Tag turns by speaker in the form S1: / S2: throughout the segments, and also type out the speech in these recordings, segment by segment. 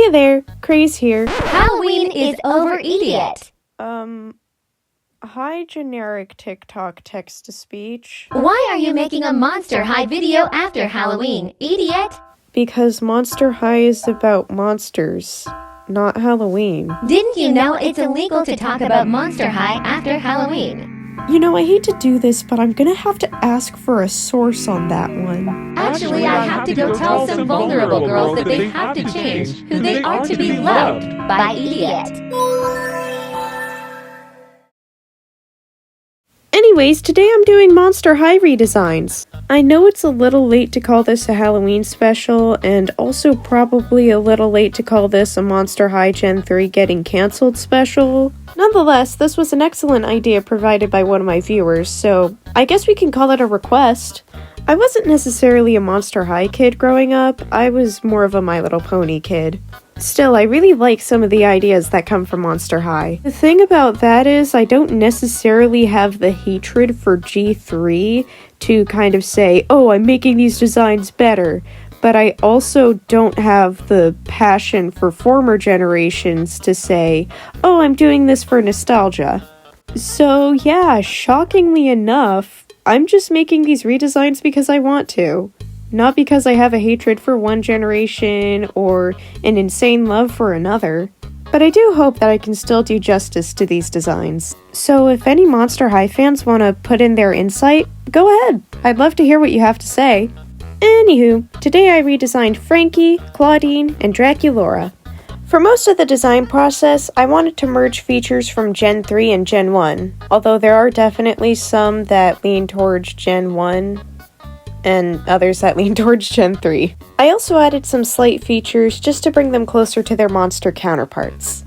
S1: Hey there, Craze here.
S2: Halloween is over, idiot!
S1: Hi generic TikTok text-to-speech.
S2: Why are you making a Monster High video after Halloween, idiot?
S1: Because Monster High is about monsters, not Halloween.
S2: Didn't you know it's illegal to talk about Monster High after Halloween?
S1: You know, I hate to do this, but I'm gonna have to ask for a source on that one.
S2: Actually, I have to go tell some vulnerable girls that they have to change who they are to be loved by idiot.
S1: Anyways, today I'm doing Monster High redesigns. I know it's a little late to call this a Halloween special, and also probably a little late to call this a Monster High Gen 3 getting cancelled special. Nonetheless, this was an excellent idea provided by one of my viewers, so I guess we can call it a request. I wasn't necessarily a Monster High kid growing up, I was more of a My Little Pony kid. Still, I really like some of the ideas that come from Monster High. The thing about that is, I don't necessarily have the hatred for G3 to kind of say, oh, I'm making these designs better, but I also don't have the passion for former generations to say, oh, I'm doing this for nostalgia. So yeah, shockingly enough, I'm just making these redesigns because I want to. Not because I have a hatred for one generation or an insane love for another. But I do hope that I can still do justice to these designs. So if any Monster High fans want to put in their insight, go ahead. I'd love to hear what you have to say. Anywho, today I redesigned Frankie, Clawdeen, and Draculaura. For most of the design process, I wanted to merge features from Gen 3 and Gen 1, although there are definitely some that lean towards Gen 1 and others that lean towards Gen 3. I also added some slight features just to bring them closer to their monster counterparts.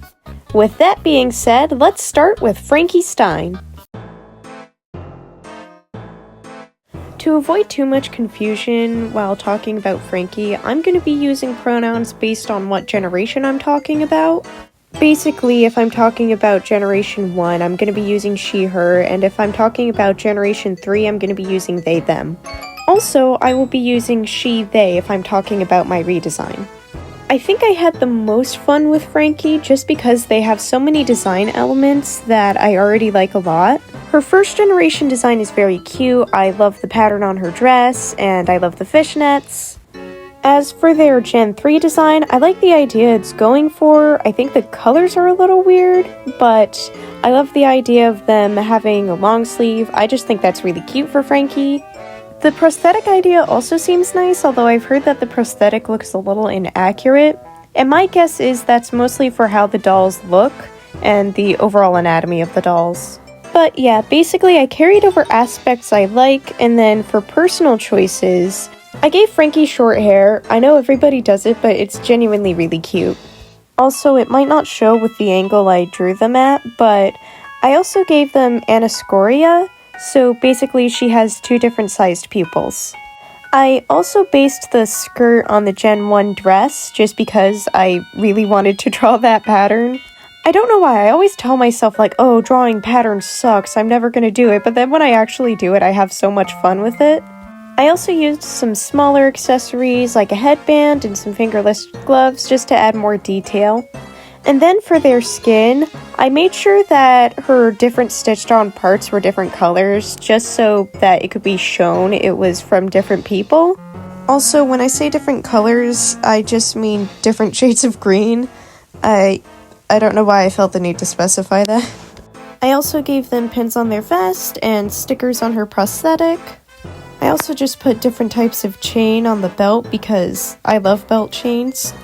S1: With that being said, let's start with Frankie Stein. To avoid too much confusion while talking about Frankie, I'm going to be using pronouns based on what generation I'm talking about. Basically, if I'm talking about Generation 1, I'm going to be using she, her, and if I'm talking about Generation 3, I'm going to be using they, them. Also, I will be using she, they if I'm talking about my redesign. I think I had the most fun with Frankie just because they have so many design elements that I already like a lot. Her first generation design is very cute, I love the pattern on her dress, and I love the fishnets. As for their Gen 3 design, I like the idea it's going for. I think the colors are a little weird, but I love the idea of them having a long sleeve. I just think that's really cute for Frankie. The prosthetic idea also seems nice, although I've heard that the prosthetic looks a little inaccurate, and my guess is that's mostly for how the dolls look and the overall anatomy of the dolls. But yeah, basically I carried over aspects I like, and then for personal choices, I gave Frankie short hair. I know everybody does it, but it's genuinely really cute. Also, it might not show with the angle I drew them at, but I also gave them anoscoria. So basically she has two different sized pupils. I also based the skirt on the Gen 1 dress just because I really wanted to draw that pattern. I don't know why, I always tell myself like, oh, drawing patterns sucks, I'm never gonna do it, but then when I actually do it, I have so much fun with it. I also used some smaller accessories like a headband and some fingerless gloves just to add more detail. And then for their skin, I made sure that her different stitched on parts were different colors, just so that it could be shown it was from different people. Also, when I say different colors, I just mean different shades of green. I don't know why I felt the need to specify that. I also gave them pins on their vest and stickers on her prosthetic. I also just put different types of chain on the belt because I love belt chains.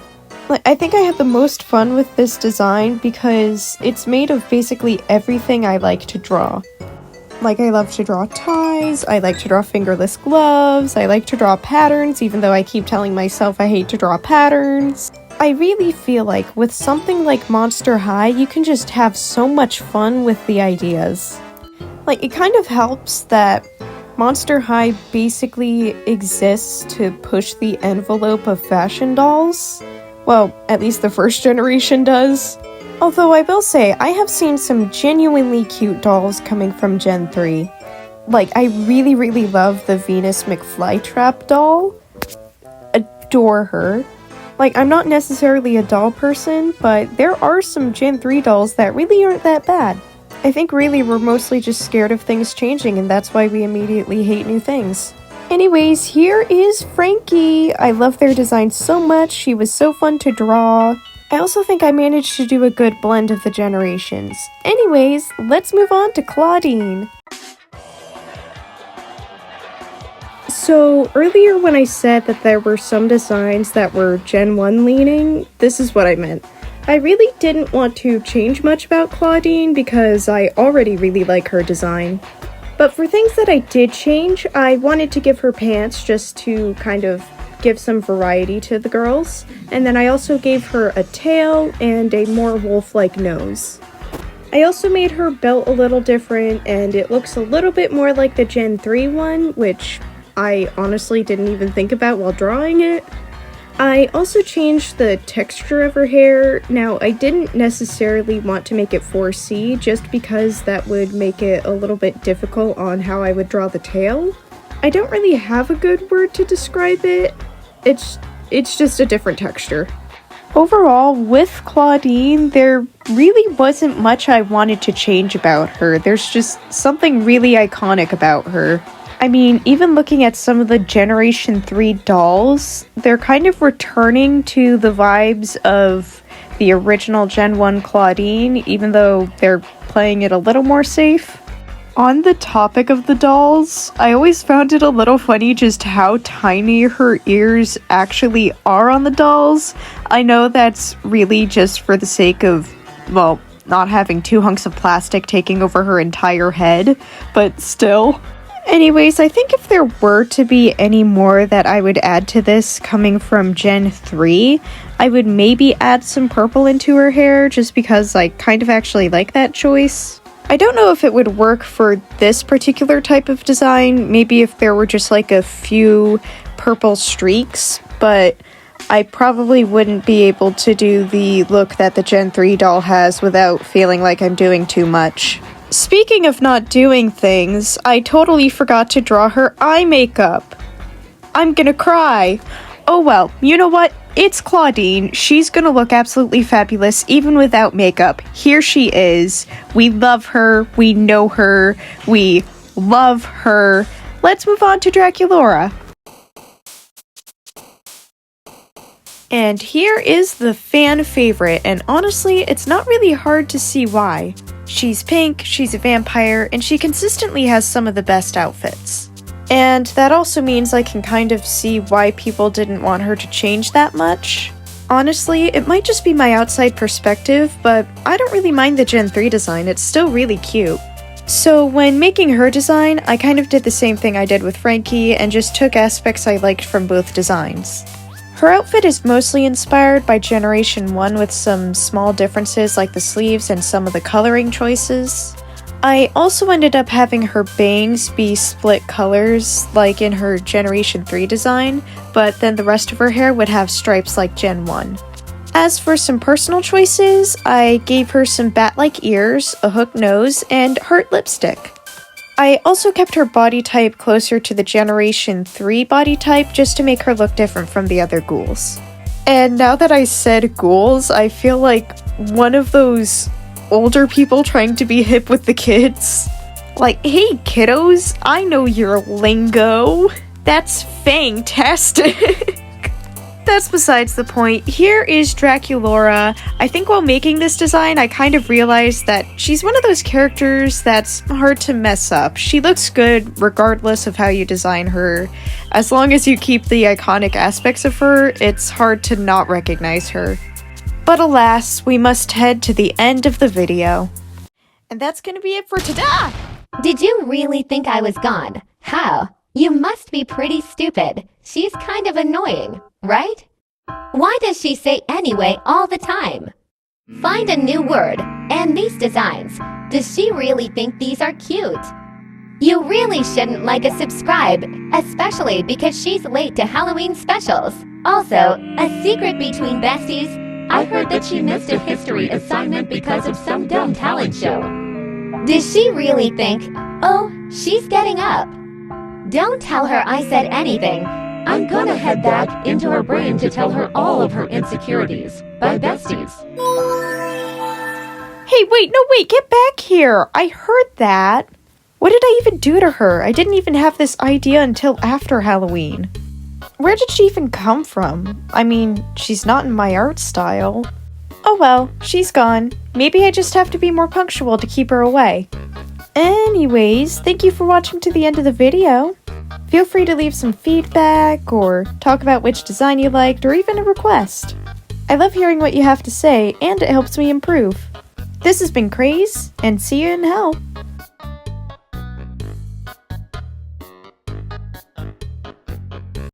S1: I think I had the most fun with this design because it's made of basically everything I like to draw. Like, I love to draw ties, I like to draw fingerless gloves, I like to draw patterns, even though I keep telling myself I hate to draw patterns. I really feel like with something like Monster High, you can just have so much fun with the ideas. Like, it kind of helps that Monster High basically exists to push the envelope of fashion dolls. Well, at least the first generation does. Although I will say, I have seen some genuinely cute dolls coming from Gen 3. Like, I really, really love the Venus McFlytrap doll. Adore her. Like, I'm not necessarily a doll person, but there are some Gen 3 dolls that really aren't that bad. I think really we're mostly just scared of things changing, and that's why we immediately hate new things. Anyways, here is Frankie. I love their design so much. She was so fun to draw. I also think I managed to do a good blend of the generations. Anyways, let's move on to Clawdeen. So earlier when I said that there were some designs that were Gen 1 leaning, this is what I meant. I really didn't want to change much about Clawdeen because I already really like her design. But for things that I did change, I wanted to give her pants just to kind of give some variety to the girls. And then I also gave her a tail and a more wolf-like nose. I also made her belt a little different, and it looks a little bit more like the Gen 3 one, which I honestly didn't even think about while drawing it. I also changed the texture of her hair. Now, I didn't necessarily want to make it 4C just because that would make it a little bit difficult on how I would draw the tail. I don't really have a good word to describe it. It's just a different texture. Overall, with Clawdeen, there really wasn't much I wanted to change about her. There's just something really iconic about her. I mean, even looking at some of the Generation 3 dolls, they're kind of returning to the vibes of the original Gen 1 Clawdeen, even though they're playing it a little more safe. On the topic of the dolls, I always found it a little funny just how tiny her ears actually are on the dolls. I know that's really just for the sake of, well, not having two hunks of plastic taking over her entire head, but still. Anyways, I think if there were to be any more that I would add to this coming from Gen 3, I would maybe add some purple into her hair just because I kind of actually like that choice. I don't know if it would work for this particular type of design, maybe if there were just like a few purple streaks, but I probably wouldn't be able to do the look that the Gen 3 doll has without feeling like I'm doing too much. Speaking of not doing things, I totally forgot to draw her eye makeup. I'm gonna cry. Oh well, you know what? It's Clawdeen. She's gonna look absolutely fabulous even without makeup. Here she is. We love her. We know her. We love her. Let's move on to Draculaura. And here is the fan favorite, and honestly, it's not really hard to see why. She's pink, she's a vampire, and she consistently has some of the best outfits. And that also means I can kind of see why people didn't want her to change that much. Honestly, it might just be my outside perspective, but I don't really mind the Gen 3 design, it's still really cute. So when making her design, I kind of did the same thing I did with Frankie and just took aspects I liked from both designs. Her outfit is mostly inspired by Generation 1 with some small differences like the sleeves and some of the coloring choices. I also ended up having her bangs be split colors like in her Generation 3 design, but then the rest of her hair would have stripes like Gen 1. As for some personal choices, I gave her some bat-like ears, a hook nose, and heart lipstick. I also kept her body type closer to the Generation 3 body type just to make her look different from the other ghouls. And now that I said ghouls, I feel like one of those older people trying to be hip with the kids. Like, hey kiddos, I know your lingo. That's fantastic. That's besides the point. Here is Draculaura. I think while making this design, I kind of realized that she's one of those characters that's hard to mess up. She looks good regardless of how you design her. As long as you keep the iconic aspects of her, it's hard to not recognize her. But alas, we must head to the end of the video. And that's gonna be it for today!
S2: Did you really think I was gone? How? You must be pretty stupid. She's kind of annoying, right? Why does she say anyway all the time? Find a new word, and these designs. Does she really think these are cute? You really shouldn't like a subscribe, especially because she's late to Halloween specials. Also, a secret between besties, I heard that she missed a history assignment because of some dumb talent show. Does she really think, oh, she's getting up? Don't tell her I said anything. I'm gonna head back into her brain to tell her all of her insecurities. Bye, besties.
S1: Hey, wait, get back here! I heard that! What did I even do to her? I didn't even have this idea until after Halloween. Where did she even come from? I mean, she's not in my art style. Oh well, she's gone. Maybe I just have to be more punctual to keep her away. Anyways, thank you for watching to the end of the video. Feel free to leave some feedback, or talk about which design you liked, or even a request. I love hearing what you have to say, and it helps me improve. This has been Craze, and see you in hell.